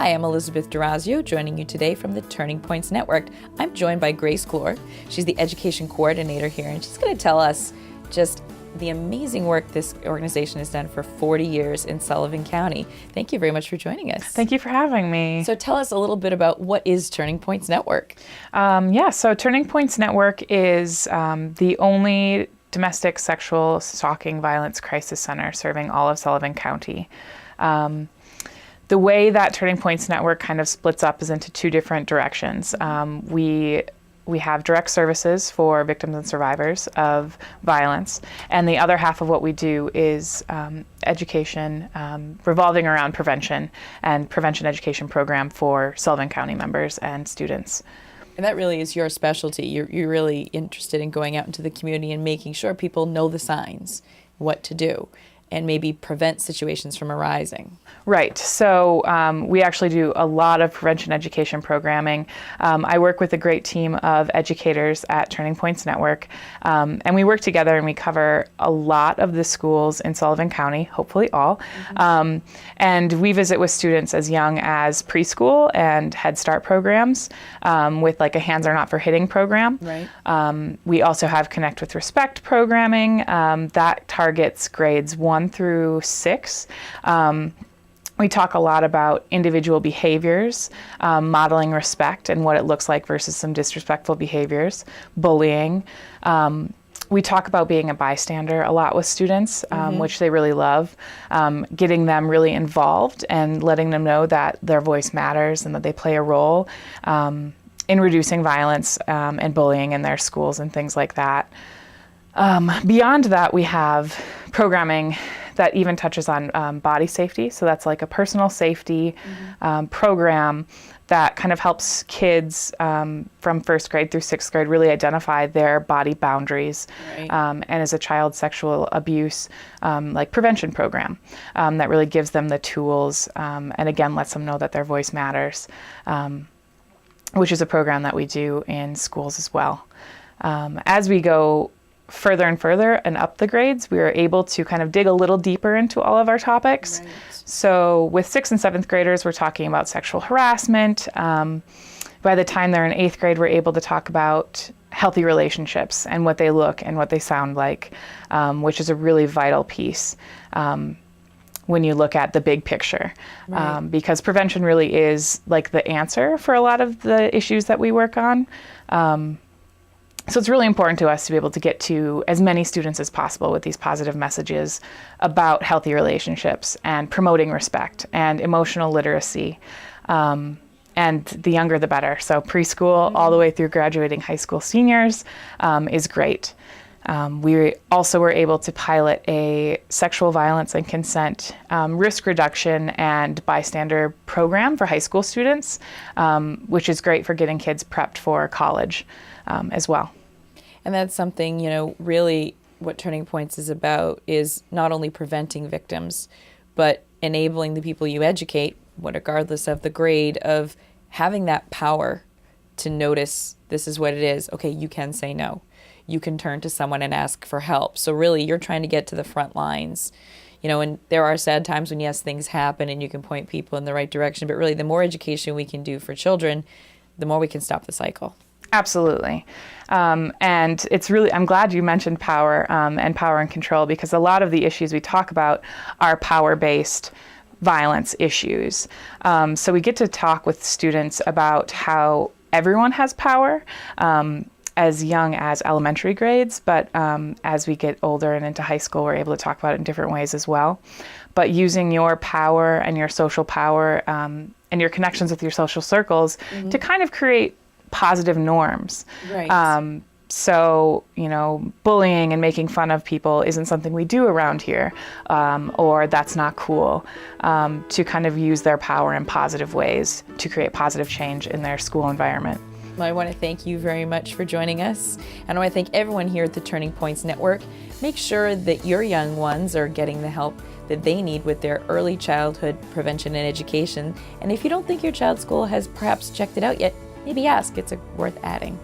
Hi, I'm Elizabeth Durazio, joining you today from the Turning Points Network. I'm joined by Glor. She's the education coordinator here, and she's going to tell us just the amazing work this organization has done for 40 years in Sullivan County. Thank you very much for joining us. Thank you for having me. So tell us a little bit about what is Turning Points Network? So Turning Points Network is the only domestic sexual stalking violence crisis center serving all of Sullivan County. The way that Turning Points Network kind of splits up is into two different directions. We have direct services for victims and survivors of violence, and the other half of what we do is education revolving around prevention and prevention education program for Sullivan County members and students. And that really is your specialty. You're really interested in going out into the community and making sure people know the signs, what to do, and maybe prevent situations from arising. Right. So we actually do a lot of prevention education programming. I work with a great team of educators at Turning Points Network, and we work together and we cover a lot of the schools in Sullivan County, hopefully all. And we visit with students as young as preschool and Head Start programs with like a Hands Are Not for Hitting program. Right. We also have Connect with Respect programming that targets grades 1 through 6. We talk a lot about individual behaviors, modeling respect and what it looks like versus some disrespectful behaviors, bullying. We talk about being a bystander a lot with students, which they really love, getting them really involved and letting them know that their voice matters and that they play a role in reducing violence and bullying in their schools and things like that. Beyond that, we have programming that even touches on body safety. So that's like a personal safety program that kind of helps kids from first grade through sixth grade really identify their body boundaries. Right. And as a child sexual abuse like prevention program that really gives them the tools and again lets them know that their voice matters, which is a program that we do in schools as well. As we go further and further and up the grades, we are able to kind of dig a little deeper into all of our topics. Right. So with 6th and 7th graders, we're talking about sexual harassment. By the time they're in 8th grade, we're able to talk about healthy relationships and what they look and what they sound like, which is a really vital piece when you look at the big picture. Right. Because prevention really is like the answer for a lot of the issues that we work on. So it's really important to us to be able to get to as many students as possible with these positive messages about healthy relationships and promoting respect and emotional literacy. And the younger the better. So preschool all the way through graduating high school seniors is great. We also were able to pilot a sexual violence and consent risk reduction and bystander program for high school students, which is great for getting kids prepped for college as well. And that's something, really what Turning Points is about is not only preventing victims, but enabling the people you educate, regardless of the grade, of having that power to notice this is what it is. Okay, you can say no. You can turn to someone and ask for help. So really, you're trying to get to the front lines. And there are sad times when, yes, things happen and you can point people in the right direction. But really, the more education we can do for children, the more we can stop the cycle. Absolutely. And it's really, I'm glad you mentioned power and power and control, because a lot of the issues we talk about are power-based violence issues. So we get to talk with students about how everyone has power as young as elementary grades, but as we get older and into high school, we're able to talk about it in different ways as well. But using your power and your social power and your connections with your social circles to kind of create positive norms. Right. So, bullying and making fun of people isn't something we do around here, or that's not cool, to kind of use their power in positive ways to create positive change in their school environment. Well, I want to thank you very much for joining us. And I want to thank everyone here at the Turning Points Network. Make sure that your young ones are getting the help that they need with their early childhood prevention and education. And if you don't think your child's school has perhaps checked it out yet, maybe ask. It's worth adding.